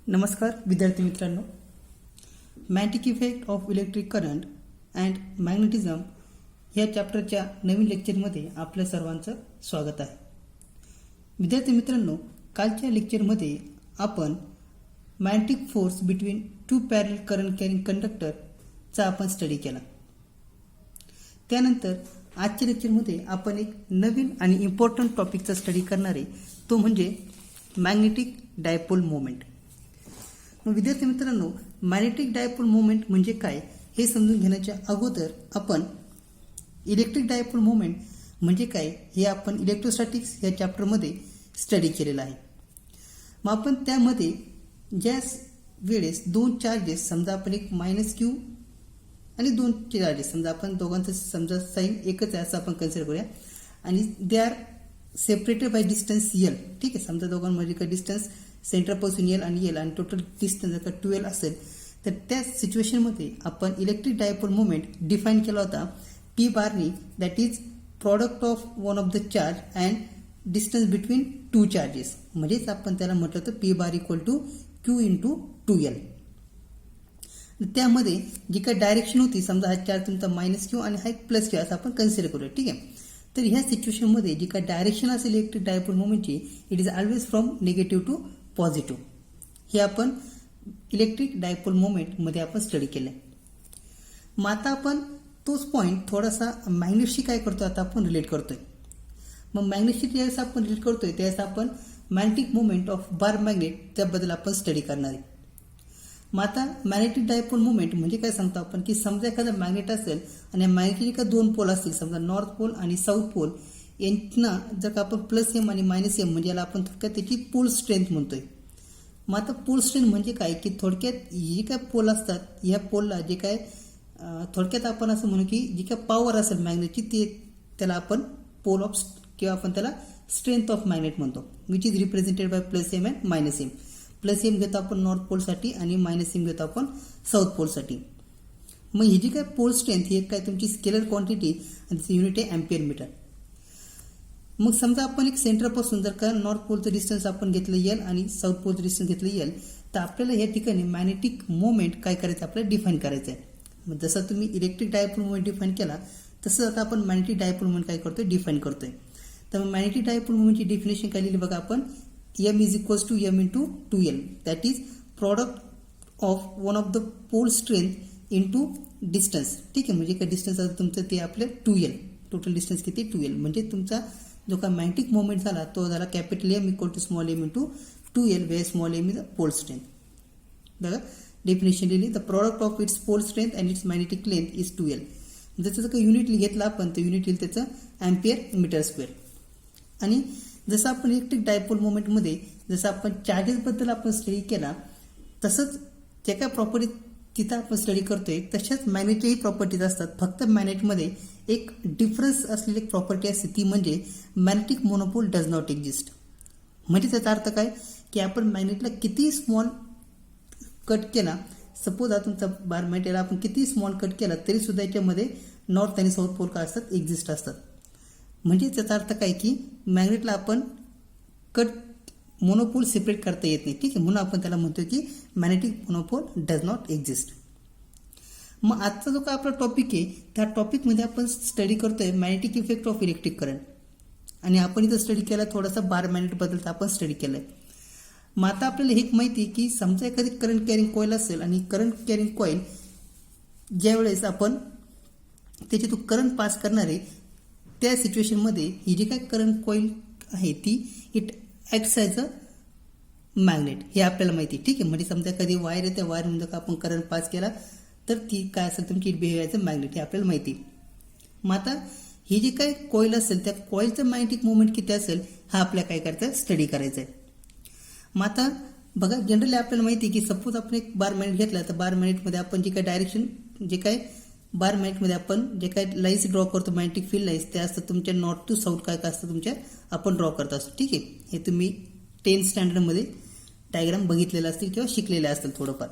नमस्कार विद्यार्थी मित्रांनो, magnetic effect of electric current and magnetism या चॅप्टरच्या नवीन लेक्चरमध्ये आपल्या सर्वांचं स्वागत आहे. विद्यार्थी मित्रांनो, कालच्या लेक्चरमध्ये आपण मॅग्नेटिक फोर्स बिटवीन टू पॅरल करंट कॅरिंग कंडक्टरचा आपण स्टडी केला. त्यानंतर आजच्या लेक्चरमध्ये आपण एक नवीन आणि इम्पॉर्टंट टॉपिकचा स्टडी करणार आहे, तो म्हणजे मॅग्नेटिक डायपोल मोमेंट. मग विद्यार्थी मित्रांनो, मॅग्नेटिक डायपोल मोमेंट म्हणजे काय हे समजून घेण्याच्या अगोदर आपण इलेक्ट्रिक डायपोल मोमेंट म्हणजे काय हे आपण इलेक्ट्रोस्टॅटिक्स या चॅप्टरमध्ये स्टडी केलेलं आहे. मग आपण त्यामध्ये ज्या वेळेस दोन चार्जेस, समजा आपण एक -q आणि दोन चार्जेस, समजा आपण दोघांचं समजा साईन एकच आहे असं आपण कन्सिडर करूया, आणि they are separated by distance L. ठीक आहे, समजा दोघांमध्ये का डिस्टन्स सेंटरपासून L आणि L आणि टोटल डिस्टन्स जर का 12 असेल, तर त्या सिच्युएशनमध्ये आपण इलेक्ट्रिक डायपोल मोमेंट डिफाईन केला होता P बारनी, that is product of one of the charge and distance between two charges. म्हणजेच आपण त्याला म्हटलं होतं P bar equal to Q into 2L. त्यामध्ये जी काय डायरेक्शन होती, समजा हा चार्ज तुमचा -q आणि हा एक +q असं आपण कन्सिडर करूया. ठीक आहे, तर ह्या सिच्युएशनमध्ये जी काय डायरेक्शन असेल इलेक्ट्रिक डायपोल मोमेंटची, it is always from negative to positive. हे आपण इलेक्ट्रिक डायपोल मोमेंटमध्ये आपण स्टडी केलं आहे. मग आता आपण तोच पॉईंट थोडासा मॅग्नेटशी काय करतो आता आपण रिलेट करतोय. मग मॅग्नेटशी ज्यावेळेस आपण रिलेट करतोय त्यावेळेस आपण magnetic moment of bar magnet त्याबद्दल आपण स्टडी करणार आहे. मग आता मॅग्नेटिक डायपोल मोमेंट म्हणजे काय सांगतो आपण, की समजा एखादा मॅग्नेट असेल आणि मॅग्नेटचे का दोन पोल असतील, समजा नॉर्थ पोल आणि साऊथ पोल, यांना जर का आपण +m आणि -m म्हणजे याला आपण थोडक्यात त्याची पोल स्ट्रेंथ म्हणतोय. मग आता पोल स्ट्रेंथ म्हणजे काय, की थोडक्यात जे काय पोल असतात या पोलला जे काय थोडक्यात आपण असं म्हणू की जी काय पॉवर असेल मॅग्नेटची ते त्याला आपण पोल ऑफ किंवा आपण त्याला स्ट्रेंथ ऑफ मॅग्नेट म्हणतो, which is represented by +m and -m. +m घेतो आपण नॉर्थ पोलसाठी आणि -m घेतो आपण साऊथ पोलसाठी. मग ही जी काय पोल स्ट्रेंथ ही एक काय तुमची स्केलर क्वांटिटी आणि त्याचं युनिट आहे अँपियर मीटर. मग समजा आपण एक सेंटरपासून जर का नॉर्थ पोलचं डिस्टन्स आपण घेतलं L आणि साऊथ पोलचं डिस्टन्स घेतलं L, तर आपल्याला या ठिकाणी मॅग्नेटिक मोमेंट काय करायचं, आपल्याला डिफाईन करायचं आहे. मग जसं तुम्ही इलेक्ट्रिक डायपोल मोमेंट डिफाईन केला तसं आता आपण मॅग्नेटिक डायपोल मोमेंट काय करतोय, डिफाईन करतोय. तर मग मॅग्नेटिक डायपोल मोमेंटची डेफिनेशन काय लिहिली बघा आपण, m is equals to m into 2L, that is product of one of the pole strength into distance. ठीक आहे, म्हणजे काय डिस्टन्स असं तुमचं ते आपलं 2L, टोटल डिस्टन्स किती 2L, म्हणजे तुमचा जो का मॅग्नेटिक मोमेंट झाला तो झाला capital M equal to small m into 2L, where small m is the pole strength. बघा डेफिनेशन लिहिली, the product of its pole strength and its magnetic length is 2L. जसं जर का युनिट घेतला आपण तर युनिट येईल त्याचं अँपियर मीटर स्क्वेअर. आणि जसं आपण इलेक्ट्रिक डायपोल मोमेंटमध्ये जसं आपण चार्जेसबद्दल आपण स्टडी केला, तसंच ज्या काय प्रॉपर्टी तिथं आपण स्टडी करतोय तशाच मॅग्नेटच्याही प्रॉपर्टीज असतात. फक्त मॅग्नेटमध्ये एक डिफरन्स असलेली एक प्रॉपर्टी असते, ती म्हणजे magnetic monopole does not exist. म्हणजे त्याचा अर्थ काय, की आपण मॅग्नेटला किती स्मॉल कट केला, सपोज हा तुमचा बार मॅग्नेट याला आपण किती स्मॉल कट केला तरी सुद्धा याच्यामध्ये नॉर्थ आणि साऊथ पोल काय असतात, एक्झिस्ट असतात. म्हणजे त्याचा अर्थ काय, की मॅग्नेटला आपण कट मोनोपोल सेपरेट करता येत नाही. ठीक आहे, म्हणून आपण त्याला म्हणतो की magnetic monopole does not exist. मग आजचा जो काय आपला टॉपिक आहे त्या टॉपिकमध्ये आपण स्टडी करतोय magnetic effect of electric current, आणि आपण इथं स्टडी केला थोडासा बार मॅग्नेटबद्दल आपण स्टडी केलाय. मग आता आपल्याला हे माहिती आहे की समजा एखादी करंट कॅरिंग कॉईल असेल आणि करंट कॅरिंग कॉईल ज्यावेळेस आपण त्याच्यातून करंट पास करणार आहे त्या सिच्युएशनमध्ये ही जी काय करंट कॉईल आहे ती it acts as a magnet, हे आपल्याला माहिती आहे. ठीक आहे, म्हणजे समजा एखादी वायर आहे त्या वायरमध्ये का आपण करंट पास केला तर ती काय असेल तुमची बिहेव ॲज अ मॅग्नेट, हे आपल्याला माहिती आहे. मग आता ही जी काय कॉईल असेल त्या कॉईलचं मॅग्नेटिक मोमेंट किती असेल हा आपल्याला काय करायचं आहे, स्टडी करायचा आहे. मग आता बघा जनरली आपल्याला माहिती आहे की सपोज आपण एक बार मॅग्नेट घेतला तर बार मॅग्नेटमध्ये आपण जे काय डायरेक्शन जे काय बार मॅग्नेटमध्ये आपण जे काय लाईन्स ड्रॉ करतो मॅग्नेटिक फील्ड लाईन्स त्या असतात तुमच्या नॉर्थ टू साऊथ काय काय असतं तुमच्या आपण ड्रॉ करत असतो. ठीक आहे, हे तुम्ही 10th स्टँडर्डमध्ये डायग्राम बघितलेलं असतील किंवा शिकलेले असतील थोडंफार.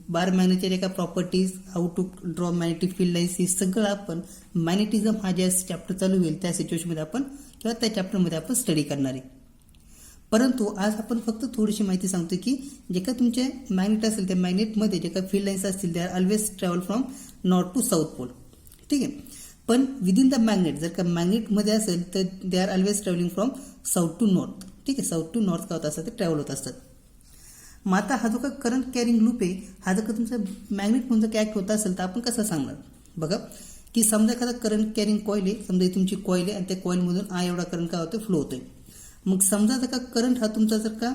बार मॅग्नेटच्या जे काय properties, how to draw magnetic field lines, हे सगळं आपण मॅग्नेटिझम हा ज्या चॅप्टर चालू होईल त्या सिच्युएशनमध्ये आपण किंवा त्या चॅप्टरमध्ये आपण स्टडी करणार आहे. परंतु आज आपण फक्त थोडीशी माहिती सांगतो की जे काय तुमचे मॅग्नेट असेल त्या मॅग्नेटमध्ये जे काय फील्ड लाईन्स असतील they are always travel from north to south pole. ठीक आहे. पण विदिन द मॅग्नेट जर का मॅग्नेटमध्ये असेल तर they are always travelling from south to north. ठीक आहे. साऊथ टू नॉर्थ काय होत असतात ते ट्रॅव्हल होत असतात. मग आता हा जो का करंट कॅरिंग लूप आहे हा जर का तुमचा मॅग्नेट म्हणून जर ऍक्ट होत असेल तर आपण कसं सांगणार बघा की समजा एखादा करंट कॅरिंग कॉईल आहे, समजा ही तुमची कॉईल आहे आणि त्या कॉईलमधून आ एवढा करंट काय होतोय फ्लो होतोय. मग समजा जर का करंट हा तुमचा जर का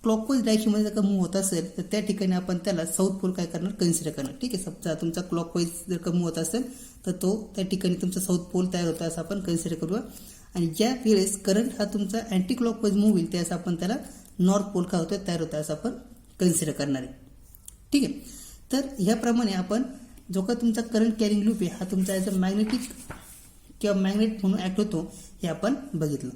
क्लॉकवाईज डायरेक्शनमध्ये जर का मूव्ह होत असेल तर त्या ठिकाणी आपण त्याला साऊथ पोल काय करणार कन्सिडर करणार. ठीक आहे. समजा तुमचा क्लॉकवाईज जर का मूव्ह होत असेल तर तो त्या ठिकाणी तुमचा साऊथ पोल तयार होता असं आपण कन्सिडर करूया. आणि ज्या वेळेस करंट हा तुमचा अँटी क्लॉकवाईज मूव्ह होईल त्यावेळेस आपण त्याला नॉर्थ पोल काय होतोय तयार होता असं आपण कन्सिडर करणार आहे. ठीक आहे. तर ह्याप्रमाणे आपण जो का तुमचा करंट कॅरिंग लूप आहे हा तुमचा ॲज अ मॅग्नेटिक किंवा मॅग्नेट म्हणून ऍक्ट होतो हे आपण बघितलं.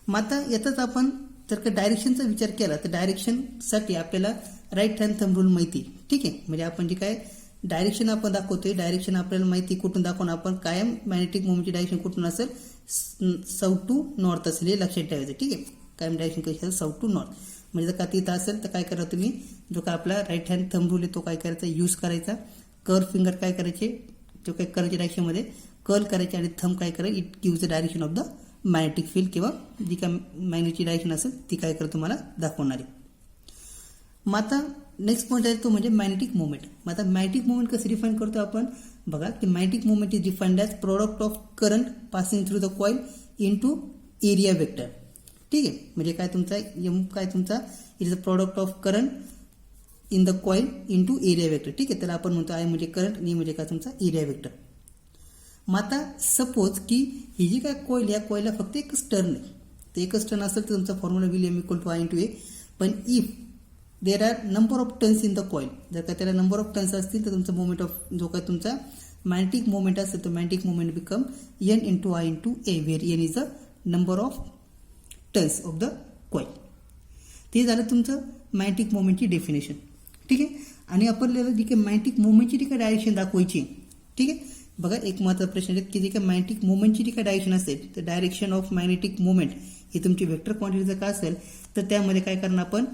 मग आता यातच आपण जर का डायरेक्शनचा विचार केला तर डायरेक्शनसाठी आपल्याला राईट हँड थंब रूल माहिती. ठीक आहे. म्हणजे आपण जे काय डायरेक्शन आपण दाखवतोय डायरेक्शन आपल्याला माहिती कुठून दाखवणार आपण कायम मॅग्नेटिक मोमेंटची डायरेक्शन कुठून असेल साऊथ टू नॉर्थ असेल हे लक्षात ठेवायचं. ठीक आहे. कायम डायरेक्शन कशी असेल साऊथ टू नॉर्थ. म्हणजे जर का तिथं असेल तर काय करा तुम्ही जो काय आपला राईट हँड थंब रूल आहे तो काय करायचा यूज करायचा. कर्व फिंगर काय करायचे जो काय करंटच्या डायरेक्शनमध्ये कर्ल करायचे आणि थंब काय करायचं it gives the direction of the magnetic field किंवा जी काय मॅग्नेटची डायरेक्शन असेल ती काय करत तुम्हाला दाखवणार आहे. मग आता नेक्स्ट पॉईंट आहे तो म्हणजे मॅग्नेटिक मुवमेंट. मग आता मॅग्नेटिक मुवमेंट कसं डिफाईन करतो आपण बघा की magnetic movement is defined as product of current passing through the coil into area vector. ठीक आहे. म्हणजे काय तुमचा काय तुमचा it is a product of current in the coil into area vector. ठीक आहे. त्याला आपण म्हणतो आय म्हणजे करंट आणि म्हणजे काय तुमचा एरिया वेक्टर. मग आता सपोज की ही जी काय कॉईल या कॉईलला फक्त एकच टर्न आहे तर एकच टर्न असेल तर तुमचा formula will M equal to I into A. पण if there are number of turns in the coil जर का त्याला नंबर ऑफ टर्न्स असतील तर तुमचा मोमेंट ऑफ जो काय तुमचा मॅग्नेटिक मोमेंट असेल तो magnetic moment become N into I into A where N is the number of turns of the coil. ते झालं तुमचं मॅग्नेटिक मोमेंटची डेफिनेशन. ठीक आहे. आणि आपल्याला जी काही मॅग्नेटिक मोमेंटची जी काय डायरेक्शन दाखवायची. ठीक आहे. बघा एक महत्त्वाचा प्रश्न आहे की जी काय मॅग्नेटिक मोमेंटची जी काय डायरेक्शन असेल तर डायरेक्शन ऑफ मॅग्नेटिक मोमेंट ही तुमची वेक्टर क्वांटिटी जर का असेल तर त्यामध्ये काय करणार आपण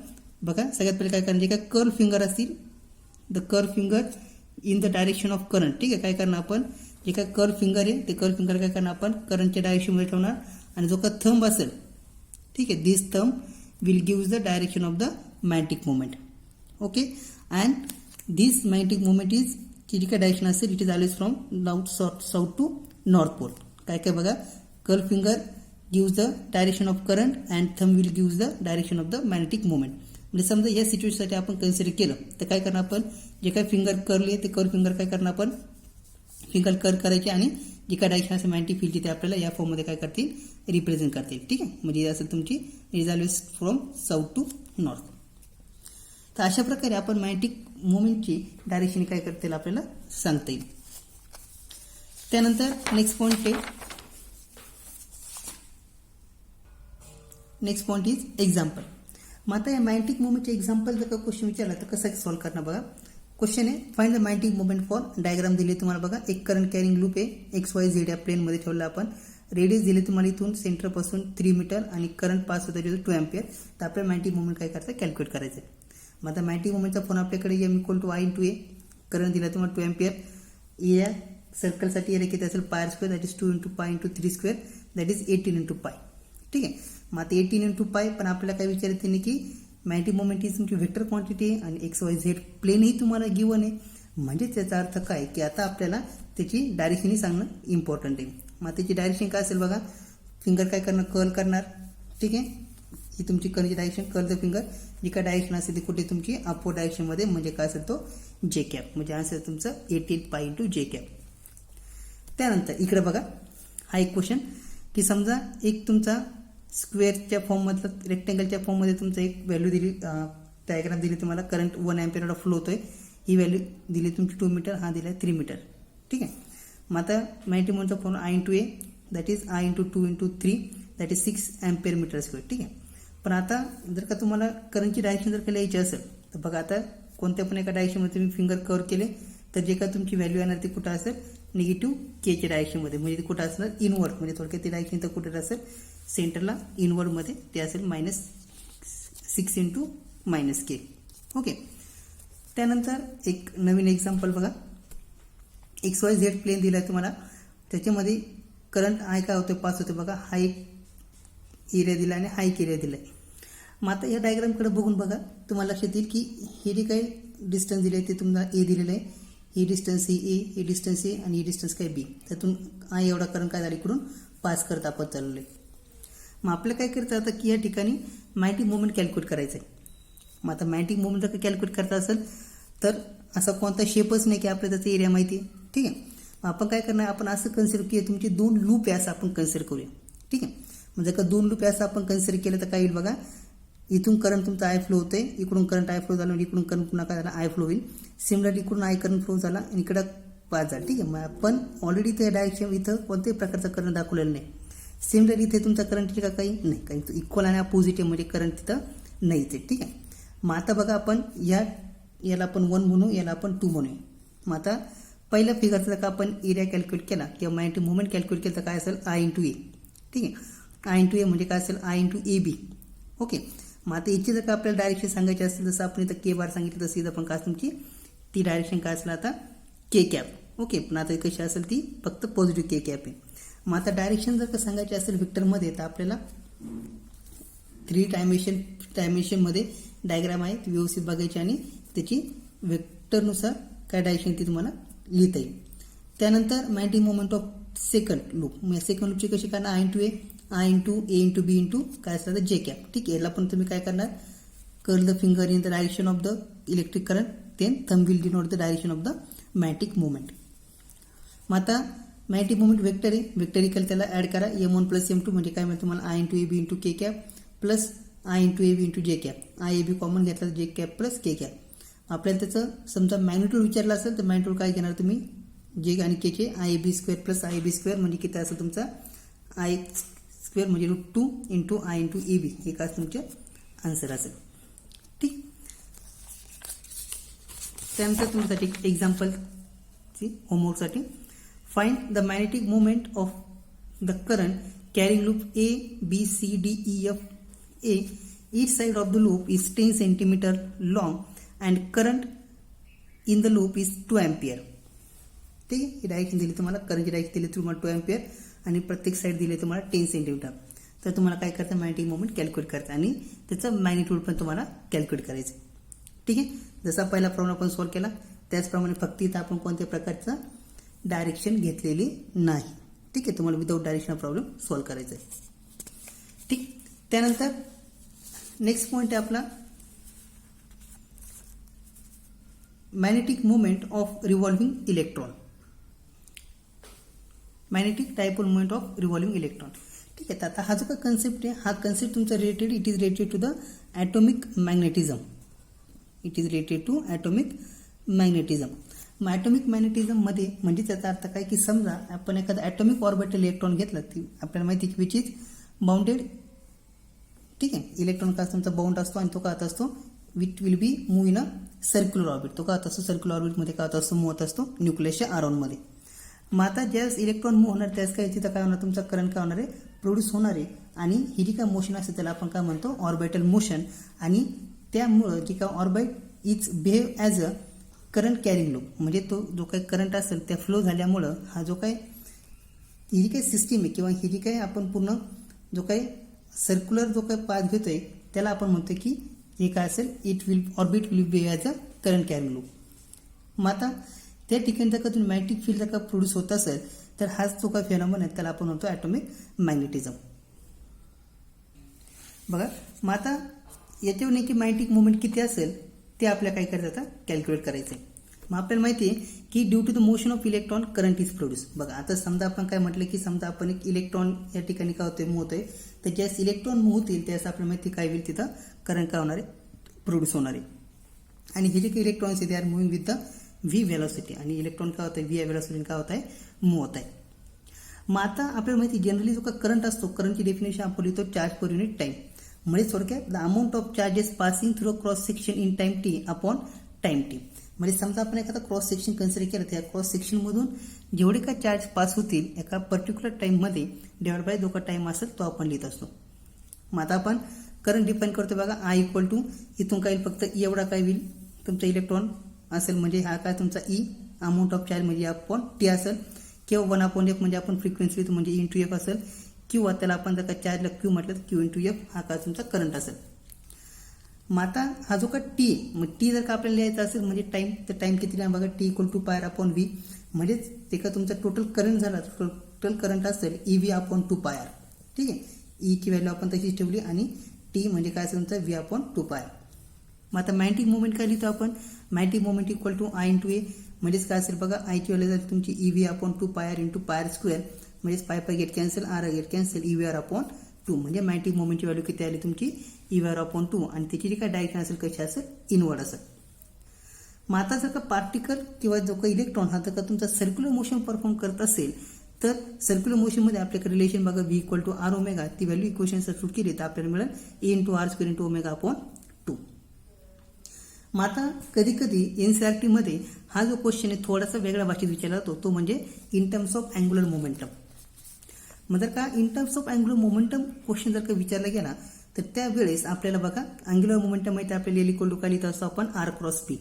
बघा सगळ्यात पहिले काय करणार जे काय कर्व फिंगर असतील the curve finger in the direction of current. ठीक आहे. काय करणार आपण जे काय कर्व फिंगर आहे ते कर्व फिंगर काय करणार आपण करंटच्या डायरेक्शनमध्ये ठेवणार आणि जो काय थंब असेल ठीक आहे this thumb will give the direction of the magnetic moment. Okay. And this magnetic moment is ची जी काय डायरेक्शन असेल it is always from south to north pole. काय काय बघा curve finger gives the direction of current and thumb will gives the direction of the magnetic moment. म्हणजे समजा या सिच्युएशनसाठी आपण कन्सिडर केलं तर काय करणार आपण जे काय फिंगर कर्ल आहे ते कर्व फिंगर काय करणार आपण फिंगर कर्ल करायचे आणि जी काय डायरेक्शन असेल मॅग्नेटिक फील्डची ते आपल्याला या फॉर्ममध्ये काय करतील रिप्रेझेंट करतील. ठीक आहे. म्हणजे असेल तुमची it is always from south to north. तर अशा प्रकारे आपण मॅग्नेटिक मोमेंटची डायरेक्शन काय करता येईल आपल्याला सांगता येईल. त्यानंतर नेक्स्ट पॉईंट इज एक्झाम्पल. मग आता या मॅग्नेटिक मोमेंटचे एक्झाम्पल जर का क्वेश्चन विचारला तर कसं सॉल्व्ह करणार बघा. क्वेश्चन आहे find the magnetic moment for diagram दिले तुम्हाला बघा एक करंट कॅरिंग लूप आहे एक्स वाय झेड या प्लेनमध्ये ठेवला आपण रेडियस दिले तुम्हाला इथून सेंटरपासून 3 मीटर आणि करंट पास होतं तिथं 2 अँपियर. तर आपल्याला मॅग्नेटिक मोमेंट काय करायचं कॅल्क्युलेट करायचं आहे. मग आता मॅग्नेटिक मोमेंटचा फॉर्म आपल्याकडे M equal to I into A current दिला तुम्हाला 2 अँपियर. या सर्कलसाठी एरिया किती असेल pi square that is 2 into pi into 3 square that is 18 into pi. ठीक आहे. मग आता 18 इंटू पाय पण आपल्याला काय विचारायचं नाही की मॅग्नेटिक मोमेंट ही तुमची वेक्टर क्वांटिटी आहे आणि एक्स वाय झेड प्लेनही तुम्हाला गिवन आहे. म्हणजे त्याचा अर्थ काय की आता आपल्याला त्याची डायरेक्शनही सांगणं इम्पॉर्टंट आहे. मग त्याची डायरेक्शन काय असेल बघा फिंगर काय करणार कर्ल करणार. ठीक आहे. ही तुमची कर्लची डायरेक्शन कर्ल द फिंगर जी काय डायरेक्शन असेल ती कुठे तुमची अपवर्ड डायरेक्शनमध्ये म्हणजे काय असेल तो जे कॅप म्हणजे असेल तुमचं 18 पाय इंटू जे कॅप. त्यानंतर इकडे बघा हा एक क्वेश्चन की समजा एक तुमचा स्क्वेअरच्या फॉर्ममधला रेक्टेंगलच्या फॉर्ममध्ये तुमचं एक व्हॅल्यू दिली डायग्राम दिली तुम्हाला करंट 1 अँपियर फ्लो होतोय ही व्हॅल्यू दिली तुमची 2 मीटर हा दिला 3 मीटर. ठीक आहे. मग आता मॅग्नेटिक मोमेंटचा form I into A that is I into 2 into 3 that is 6 ampere metre square. ठीक आहे. पण आता जर का तुम्हाला करंटची डायरेक्शन जर का लिहायची असेल तर बघा आता कोणत्या पण एका डायरेक्शनमध्ये तुम्ही फिंगर कव्हर केले तर जे का तुमची व्हॅल्यू येणार ती कुठं असेल निगेटिव्ह केच्या डायरेक्शनमध्ये म्हणजे ती कुठं असणार इनवर्ड म्हणजे थोडक्यात ती डायरेक्शन तर कुठे असेल सेंटरला इनवर्डमध्ये ते असेल -6 इंटू -k. ओके. त्यानंतर एक नवीन एक्झाम्पल बघा. XYZ प्लेन दिला आहे तुम्हाला, त्याच्यामध्ये करंट आय काय होते, पास होते बघा. हा एक एरिया दिला आणि हा एक एरिया दिला आहे. मग आता या डायग्रामकडे बघून बघा, तुम्हाला लक्षात येईल की हे जे काही डिस्टन्स दिले आहे ते तुम्हाला ए दिलेलं आहे. ही distance he A, he distance A आणि ही डिस्टन्स काय बी. त्यातून आय एवढा करंट काय झाला इकडून पास करता आपण चाललो आहे. मग आपल्याला काय करायचं आता की या ठिकाणी मॅग्नेटिक मोमेंट कॅल्क्युलेट करायचं आहे. मग आता मॅग्नेटिक मोमेंट जर कॅल्क्युलेट करता असेल तर असा कोणता शेपच नाही की आपल्याला त्याचा एरिया माहिती आहे. ठीक आहे. मग आपण काय करणार, आपण असं कन्सिडर की तुमचे 2 लूप आहे असं आपण कन्सिडर करूया. ठीक आहे. म्हणजे का 2 लूप आहे असं आपण कन्सिडर केलं तर काय होईल बघा, इथून करंट तुमचा आय फ्लो होतोय, इकडून करंट आय फ्लो झाला आणि इकडून करंट पुन्हा काय झाला आय फ्लो होईल. सिमिलरली इकडून आय करंट फ्लो झाला आणि इकडं पास झाला. ठीक आहे. मग आपण ऑलरेडी त्या डायरेक्शन इथं कोणत्याही प्रकारचा करंट दाखवलेला नाही. सिमिलरली इथे तुमचा करंट का काही नाही, काही इक्वल आणि अपोजिट म्हणजे करंट तिथं नाहीच आहे. ठीक आहे. मग आता बघा आपण याला आपण 1 म्हणू, याला आपण 2 म्हणूया. मग आता पहिल्या फिगरचा जर का आपण एरिया कॅल्क्युलेट केला किंवा मॅग्नेटिक मोमेंट कॅल्क्युलेट केलं तर काय असेल आय इंटू ए. ठीक आहे. आय इंटू ए म्हणजे काय असेल I into A B. Okay. मग आता याची जर का आपल्याला डायरेक्शन सांगायची असेल, जसं आपण इथं के बार सांगितलं तसं इथं पण काय तुमची ती डायरेक्शन काय असेल आता के कॅप. ओके. पण आता कशी असेल ती फक्त पॉझिटिव्ह के कॅप आहे. मग आता डायरेक्शन जर का सांगायची असेल व्हेक्टरमध्ये तर आपल्याला 3 डायमेन्शनमध्ये डायग्राम आहे ती व्यवस्थित बघायची आणि त्याची वेक्टरनुसार काय डायरेक्शन ती तुम्हाला लिहिता येईल. त्यानंतर magnetic moment of second loop. मग सेकंड लूपची कशी करणार, I into A, I into A into B into काय असतं जे कॅप. ठीक आहे. याला पण तुम्ही काय करणार, curl the finger in the direction of the electric current, then thumb will denote the direction of the magnetic moment. मग आता मॅग्नेटिक मोमेंट वेक्टर आहे, वेक्टरिकल त्याला ऍड करा m1 प्लस m2 म्हणजे काय मिळेल तुम्हाला I into A B into K cap plus I into A B into J cap. I A B common घेतला जे कॅप प्लस के कॅप. आपल्याला त्याचं समजा मॅग्निट्यूड विचारलं असेल तर मॅग्निट्यूड काय घेणार तुम्ही, जे आणि केचे I A B square plus I A B square म्हणजे किती असेल तुमचा आय स्क्वेअर म्हणजे √2 into I into A B. हे काय तुमचे आन्सर असेल. ठीक. त्यानंतर तुमच्यासाठी एक्झाम्पलची होमवर्कसाठी find the magnetic moment of the current carrying loop A, B, C, D, E, F, A. Each side of the loop is 10 centimeter long and current in the loop is 2 ampere. ठीक आहे. ही direction दिली तुम्हाला, करंटची direction दिली तुम्हाला 2 ampere आणि प्रत्येक side दिले तुम्हाला 10 सेंटीमीटर. तर तुम्हाला काय करता, मॅग्नेटिक मोमेंट कॅल्क्युलेट करता आणि त्याचं मॅग्निट्यूड पण तुम्हाला कॅल्क्युलेट करायचं. ठीक आहे. जसा पहिला प्रॉब्लेम आपण सॉल्व्ह केला त्याचप्रमाणे फक्त इथं आपण कोणत्या प्रकारचं डायरेक्शन घेतलेली नाही. ठीक आहे. तुम्हाला विदाऊट डायरेक्शन प्रॉब्लेम सॉल्व्ह करायचा आहे. ठीक. त्यानंतर नेक्स्ट पॉईंट आहे आपला magnetic moment of revolving electron. Magnetic dipole moment of revolving electron. ठीक आहे. तर आता हा जो काय कन्सेप्ट आहे हा कन्सेप्ट तुमचा related it is related to the atomic magnetism. It is related to atomic magnetism. मग ॲटॉमिक मॅग्नेटिझममध्ये म्हणजे त्याचा अर्थ काय की समजा आपण एखादा ॲटॉमिक ऑर्बिटल इलेक्ट्रॉन घेतला ती आपल्याला माहिती की विच इज बाउंडेड. ठीक आहे. इलेक्ट्रॉन का तुमचा बाउंड असतो आणि तो का असतो which will be move in a circular orbit. तो का असतो सर्क्युलर ऑर्बिटमध्ये का असतो मूव्ह होत असतो न्यूक्लियसच्या अराउंडमध्ये. मग आता ज्यावेळेस इलेक्ट्रॉन मूव्ह होणार त्यावेळेस काय तिथं काय होणार तुमचा करंट काय होणार आहे प्रोड्यूस होणार आहे आणि ही जी काय मोशन असते त्याला आपण काय म्हणतो ऑर्बिटल मोशन. आणि त्यामुळं जी काय orbit is behave as a current carrying loop म्हणजे तो जो काही करंट असेल त्या फ्लो झाल्यामुळं हा जो काही ही जी काही सिस्टीम आहे किंवा ही जी काही आपण पूर्ण जो काही सर्क्युलर जो काही पाथ घेतोय त्याला आपण म्हणतो की हे काय असेल it will orbit will behave as a current carrying loop. मग आता त्या ठिकाणी जर का तुम्ही मॅग्नेटिक फील्ड जर का प्रोड्यूस होत असेल तर हाच जो काही फेनॉमेनॉन आहे त्याला आपण म्हणतो ॲटॉमिक मॅग्नेटिझम. बघा. मग आता याच्यावर नेमकी मॅग्नेटिक मोमेंट किती असेल ते आपल्याला काय करायचं आता कॅल्क्युलेट करायचं आहे. मग आपल्याला माहिती आहे की due to the motion of electron current is produce. बघा आता समजा आपण काय म्हटलं की समजा आपण एक इलेक्ट्रॉन या ठिकाणी काय होतोय मूव्ह होतोय तर ज्यास इलेक्ट्रॉन मूव्ह होतील त्यास आपल्याला माहिती काय होईल तिथं करंट काय होणार आहे प्रोड्यूस होणार आहे. आणि हे जे काही इलेक्ट्रॉन्स आहे they are moving with the V velocity आणि इलेक्ट्रॉन काय होत आहे व्ही व्हेलॉसिटी काय होत आहे मूव्ह होत आहे. मग आता आपल्याला माहिती जनरली जो काय करंट असतो करंटची डेफिनेशन आपण लिहितो चार्ज पर युनिट टाइम. म्हणजे थोडक्यात the amount of charges passing through cross section in time T upon time T. म्हणजे समजा आपण एखादा क्रॉस सेक्शन कन्सिडर केलं, त्या क्रॉस सेक्शनमधून जेवढे काय चार्ज पास होतील एका पर्टिक्युलर टाईममध्ये डिवाइड बाय जो का टाईम असेल तो आपण लिहित असतो. मग आता आपण करंट डिफाईन करतो बघा. आय इक्वल टू इथून काय फक्त एवढा काय होईल तुमचा इलेक्ट्रॉन असेल, म्हणजे हा काय तुमचा ई अमाऊंट ऑफ चार्ज म्हणजे अपॉन टी असेल, किंवा 1/f म्हणजे आपण फ्रिक्वेन्सी लिहितो म्हणजे इंटू एफ असेल, किंवा त्याला आपण जर का चार्जला क्यू म्हटलं तर क्यू इंटू एफ हा काय तुमचा करंट असेल. मग आता हा जो का टी आहे, मग टी जर का आपल्याला लिहायचा असेल म्हणजे टाईम, तर टाईम किती लिहा बघा. टी इक्वल टू पायर अपॉन व्ही, म्हणजेच ते का तुमचा टोटल करंट झाला, टोटल करंट असेल ई व्ही अपॉन 2 पायर. ठीक आहे, ईची व्हॅल्यू आपण तशीच ठेवली आणि टी म्हणजे काय असेल तुमचा व्ही अपॉन 2 पायर. मग आता मॅग्नेटिक मोमेंट काय लिहितो आपण. Magnetic moment equal to I into A, म्हणजेच काय असेल बघा. आयची व्हॅल्यू झाली तुमची ई व्ही अपॉन 2 पायर इंटू पायर स्क्वेअर, म्हणजेच pi pi get cancel, R get cancel, E V R upon 2, म्हणजे मॅग्नेटिक मोमेंटची व्हॅल्यू किती आली तुमची ई व्ही आर अपॉन 2, आणि त्याची जी काय डायरेक्शन असेल कशी असेल इनवर्ड असेल. मग आता जर का पार्टिकल किंवा जो काही इलेक्ट्रॉन हा जर का तुमचा सर्क्युलर मोशन परफॉर्म करत असेल, तर सर्क्युलर मोशनमध्ये आपल्याकडे रिलेशन बघा V equal to R omega, ती व्हॅल्यू इक्वेशन सबस्टिट्यूट केली तर आपल्याला मिळेल A into R square into omega upon 2. मग आता कधी कधी एनसीईआरटीमध्ये हा जो क्वेश्चन आहे थोडासा वेगळ्या भाषेत विचारला जातो, तो म्हणजे in terms of angular momentum. मग जर का in terms of angular momentum question जर का विचारला गेला तर त्यावेळेस आपल्याला बघा अँग्युलर मोमेंटम माहिती आपल्याला एल इक्वल टू काय लिहित असतो आपण आर क्रॉस पी.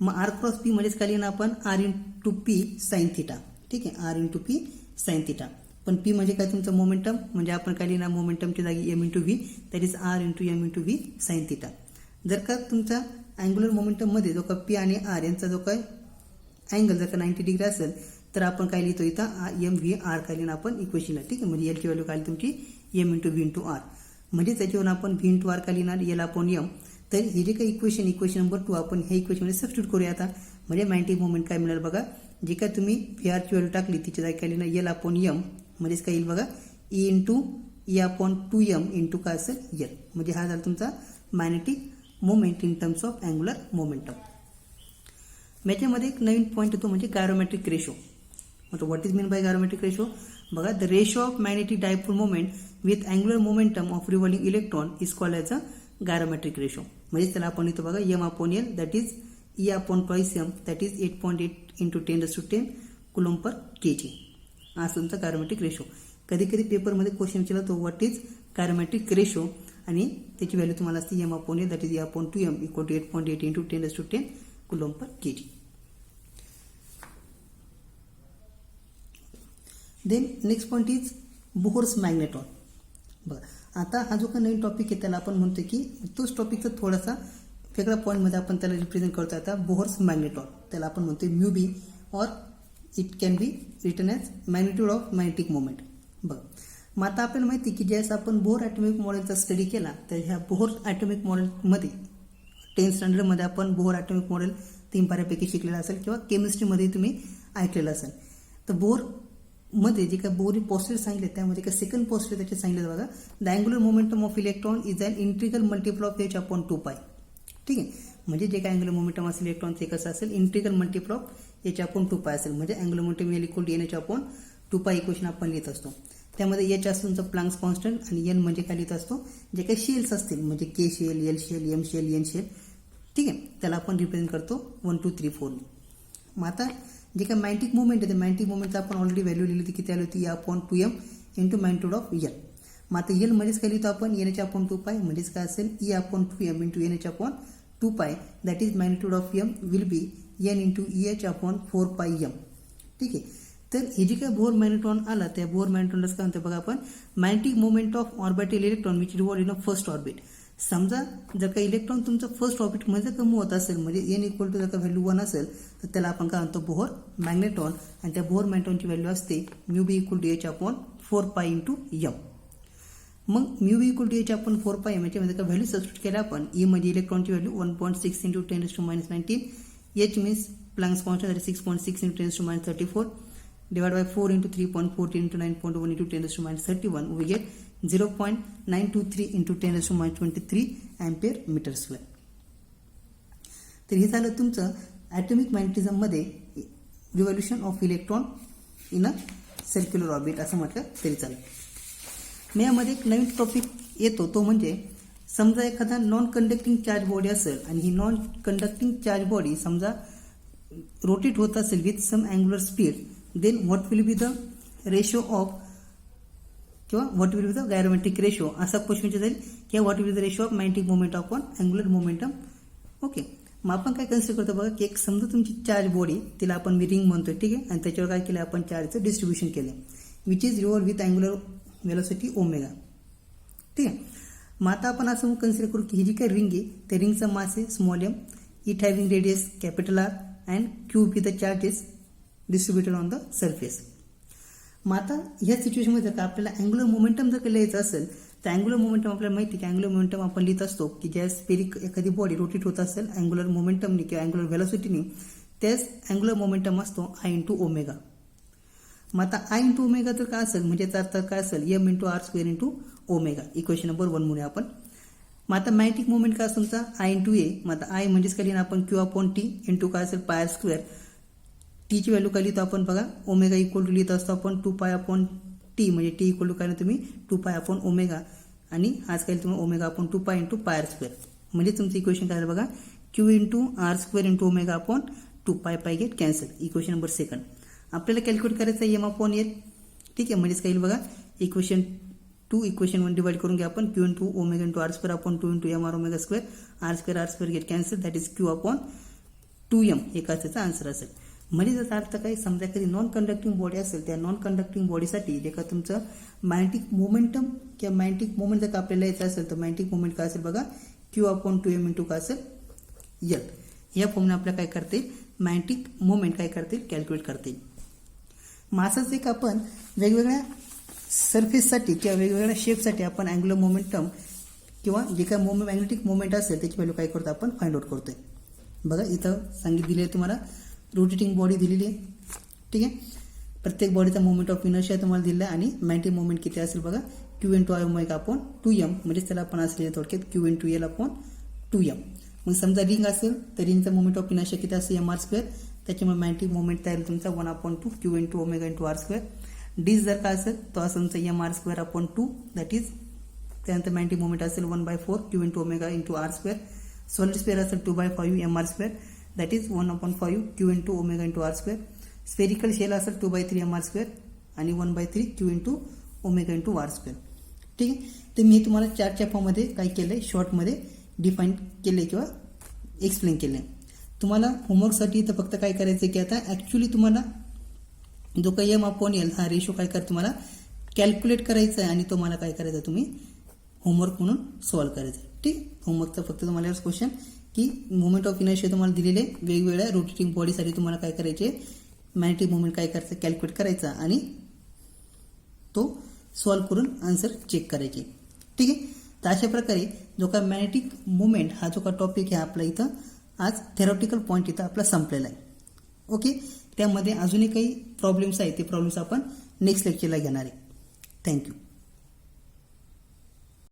मग आर क्रॉस पी म्हणजेच काय लिहिणार आपण R into P sine theta. ठीक आहे, R into P sine theta. पण पी म्हणजे काय तुमचं मोमेंटम, म्हणजे आपण काय लिहिणार मोमेंटमच्या जागी M into V, that is R into M into V sine theta. जर का तुमचा अँग्युलर मोमेंटममध्ये जो का पी आणि आर यांचा जो काय अँगल जर का 90 डिग्री असेल तर आपण काय लिहितो इथं एम व्ही आर काय लिहिणार आपण इक्वेशनला. ठीक आहे, म्हणजे एलची व्हॅल्यू काय तुमची M into V into R, म्हणजे त्याच्यावरून आपण व्ही इंटू आर काय लिहिणार एल अपॉन एम. तर हे जे काही इक्वेशन नंबर 2 आपण हे इक्वेशनमध्ये सबस्टिट्यूट करूया आता. म्हणजे मॅग्नेटिक मोमेंट काय मिळेल बघा. जे काय तुम्ही व्ही आरची व्हॅल्यू टाकली तिच्या जागी काय लिहिणार एल अपॉन एम, म्हणजेच काय येईल बघा E into E upon 2m into काय असेल एल. म्हणजे हा झाला तुमचा magnetic moment in terms of angular momentum. याच्यामध्ये एक नवीन पॉईंट येतो म्हणजे गायरोमेट्रिक रेशो. मतलब what is mean by gyrometric ratio बघा. The ratio of magnetic dipole moment with angular momentum of revolving electron is called as a gyrometric ratio. म्हणजे त्याला आपण लिहितो बघा M upon L, that is E upon twice M, that is 8.8 into 10⁻10 coulomb per KG. हा तुमचा गायरोमेट्रिक ratio. कधी कधी पेपरमध्ये क्वेश्चन विचारला तो व्हॉट इज गायरोमेट्रिक रेशो, आणि त्याची व्हॅल्यू तुम्हाला असते M upon L, that is E upon 2m equal to 8.8 into 10⁻10 coulomb per K G. Then next point is Bohr's magnetron. बघा आता हा जो काही नवीन टॉपिक आहे त्याला आपण म्हणतो की तोच टॉपिकचा थोडासा वेगळ्या पॉईंटमध्ये आपण त्याला रिप्रेझेंट करतो. आता बोहर्स मॅग्नेट्रॉन त्याला आपण म्हणतो म्यू बी, और it can be written as magnitude of magnetic moment. बघा मग आता आपल्याला माहिती की ज्यावेळेस आपण बोहर ॲटॉमिक मॉडेलचा स्टडी केला तर ह्या बोहर ॲटॉमिक मॉडेलमध्ये 10th स्टँडर्डमध्ये आपण बोहर ॲटॉमिक मॉडेल 3 पाऱ्यापैकी शिकलेला असेल किंवा केमिस्ट्रीमध्ये तुम्ही ऐकलेलं असेल. तर बोहरमध्ये जे काय बोहरी पॉस्टुलेट सांगितले त्यामध्ये काय सेकंड पॉस्टुलेट त्याचे सांगितलं बघा. The angular momentum of electron is an integral multiple of H upon 2 pi. ठीक आहे, म्हणजे जे काय अँग्युलर मोमेंटम असेल इलेक्ट्रॉन ते कसं असेल integral multiple of H upon 2 pi असेल. म्हणजे angular momentum L equal to N H upon 2 pi equation आपण लिहित असतो. त्यामध्ये एच असतो तुमचा प्लँक्स कॉन्स्टंट आणि एन म्हणजे काय लिहित असतो जे काही शेल्स असतील म्हणजे K shell, L shell, M shell, N shell. ठीक आहे, त्याला आपण रिप्रेझेंट करतो 1 2 3 4. मग आता जे काय मॅग्नेटिक मुवमेंट आहे ते मॅग्नेटिक मुवमेंटचा आपण ऑलरेडी व्हॅल्यू लिहिली होती किती आली होती upon 2m into magnitude of L. मग आता एल म्हणजेच काय लिहितो आपण एन एच अपॉन 2 पाय, म्हणजेच काय असेल E upon 2m into N H upon 2 pi, that is magnitude of M will be N into E H upon 4 pi M. ठीक आहे, तर हे जे काय बोहर मॅग्नेट्रॉन आला त्या बोहर मॅग्नेट्रॉनलाच काय म्हणतो बघा आपण magnetic moment of orbital electron which revolve in a first orbit. समजा जर का इलेक्ट्रॉन तुमचं फर्स्ट ऑर्बिटमध्ये कमी होत असेल म्हणजे एन इक्वल टू जर का व्हॅल्यू 1 असेल तर त्याला आपण काय म्हणतो बोहर मॅग्नेट्रॉन, आणि त्या बोहर मॅग्नेट्रॉनची व्हॅल्यू असते mu B equal to H upon 4 pi into M. मग mu B equal to H upon 4 pi याच्यामध्ये का व्हॅल्यू सबस्टिट्यूट केल्या आपण. ई म्हणजे इलेक्ट्रॉनची value 1.6 into 10⁻19, H means Planck's constant 6.6 into 10⁻34 divided by 4 into 3.14 into 9.1 into 10⁻31 we get 0.923 into 10⁻23 ampere meter square. तर हे झालं तुमचं ॲटॉमिक मॅग्नेटिझममध्ये revolution of electron in a circular orbit असं म्हटलं तरी चालेल. मग यामध्ये एक नवीन टॉपिक येतो तो म्हणजे समजा एखादा नॉन कंडक्टिंग चार्ज बॉडी असेल आणि ही नॉन कंडक्टिंग चार्ज बॉडी समजा रोटेट होत असेल with some angular speed then what will be the ratio of किंवा what will be the gyrometric ratio असा क्वेश्चन जाईल किंवा what will be the ratio of magnetic moment upon angular momentum. Okay, मग आपण काय consider करतो बघा की एक समजा तुमची चार्ज बॉडी तिला आपण मी रिंग म्हणतोय, ठीक आहे, आणि त्याच्यावर काय केलं आपण चार्जचं डिस्ट्रीब्युशन केलं which is revolve with angular velocity omega. ठीक आहे, मग आता आपण असं कन्सिडर करू की ही जी काही रिंग आहे त्या रिंगचा मास आहे small M, it having radius capital R and Q be the charges distributed on the surface. मग आता ह्या सिच्युएशनमध्ये जर आपल्याला अँग्युलर मोमेंटम जर लिहायचं असेल तर अँग्युलर मोमेंटम आपल्याला माहिती आहे की अँग्युलर मोमेंटम आपण लिहित असतो की ज्या स्पेरिक एखादी बॉडी रोटेट होत असेल अँग्युलर मोमेंटमनी किंवा अँग्युलर व्हेलॉसिटीनी त्याच अँग्युलर मोमेंटम असतो आय इंटू ओमेगा. मग आता आय इंटू ओमेगा तर काय असेल म्हणजे याचा अर्थ काय असेल M into R square into omega. Equation number 1 म्हणूया आपण. मग आता मॅग्नेटिक मोमेंट काय असेल तुमचा आय इंटू ए. मग आता आय म्हणजेच काय लिहिणार आपण क्यू अपॉन टी इंटू काय असेल पाय आर स्क्वेअर. टीची व्हॅल्यू काय लिहितो आपण बघा ओमेगा इक्वल टू लिहित असतो आपण 2 पाय अपॉन टी म्हणजे टी इक्वल टू काय तुम्ही 2 पाय अपॉन ओमेगा आणि आज काय तुम्ही omega upon 2 pi into pi R square. म्हणजे तुमचं इक्वेशन काय बघा Q into R square into omega upon 2 pi pi get cancel. Equation number 2. आपल्याला कॅल्क्युलेट करायचं आहे एम अपॉन एल. ठीक आहे, म्हणजेच काय बघा इक्वेशन 2 इक्वेशन 1 डिवाइड करून घ्या आपण Q into omega into R square upon 2 into M R omega square R square get cancel that is Q upon 2m हे काय त्याचा आन्सर असेल. म्हणजे त्याचा अर्थ काय समजा एखादी नॉन कंडक्टिंग बॉडी असेल त्या नॉन कंडक्टिंग बॉडीसाठी जे का तुमचं मॅग्नेटिक मोमेंटम किंवा मॅग्नेटिक मोमेंट जर का आपल्याला यायचं असेल तर मॅग्नेटिक मोमेंट काय असेल बघा क्यू अपॉन 2m इंटू काय असेल एल. या फॉर्मने आपल्याला काय करते मॅग्नेटिक मोमेंट काय करते कॅल्क्युलेट करते. मग असंच एक आपण वेगवेगळ्या सरफेससाठी किंवा वेगवेगळ्या शेपसाठी आपण अँग्युलर मोमेंटम किंवा जे काय मॅग्नेटिक मोमेंट असेल त्याची व्हॅल्यू काय करतो आपण फाइंड आउट करतोय. बघा इथं दिली आहे तुम्हाला रोटेटिंग बॉडी दिलेली आहे. ठीक आहे, प्रत्येक बॉडीचा मोमेंट ऑफ इनर्शिया तुम्हाला दिला आहे आणि मॅग्नेटिक मोमेंट किती असेल बघा Q into i omega upon 2m म्हणजे त्याला आपण असले थोडक्यात Q into L upon 2m. मग समजा रिंग असेल तर रिंगचा मोमेंट ऑफ इनर्शिया किती असेल एम आर स्क्वेअर. त्याच्यामुळे मॅग्नेटिक मोमेंट तयार तुमचा 1/2 Q into omega into R square. Disc जर काय असेल तो असं तुमचा M R square upon 2 that is त्यानंतर मॅग्नेटिक मोमेंट असेल 1/4 Q into omega into R square. Solid sphere असेल 2/5 M R square that is 1/5 Q into omega into R square. Spherical shell असेल 2/3 एम आर स्क्वेअर आणि 1/3 Q into omega into R square. ठीक आहे, तर मी तुम्हाला चार्टच्या फॉर्ममध्ये काय केलं आहे शॉर्टमध्ये डिफाईन केले किंवा एक्सप्लेन केले. तुम्हाला होमवर्कसाठी तर फक्त काय करायचं आहे की आता ॲक्च्युली तुम्हाला जो काही एम अपॉन एल हा रेशो काय कर तुम्हाला कॅल्क्युलेट करायचा आहे आणि तो मला काय करायचा तुम्ही होमवर्क म्हणून सॉल्व्ह करायचं आहे. ठीक, होमवर्कचा फक्त तुम्हाला याच क्वेश्चन की मोमेंट ऑफ इनर्शिया तुम्हाला दिलेले वेगवेगळ्या रोटेटिंग बॉडीसाठी तुम्हाला काय करायचे मॅग्नेटिक मोमेंट काय करायचं कॅल्क्युलेट करायचा आणि तो सॉल्व्ह करून आन्सर चेक करायचे. ठीक आहे, तर अशा प्रकारे जो काय मॅग्नेटिक मोमेंट हा जो का टॉपिक आहे आपला इथं आज थेरॉटिकल पॉईंट इथं आपला संपलेला आहे. ओके, त्यामध्ये अजूनही काही प्रॉब्लेम्स आहेत ते प्रॉब्लेम्स आपण नेक्स्ट लेक्चरला घेणार आहे. थँक्यू.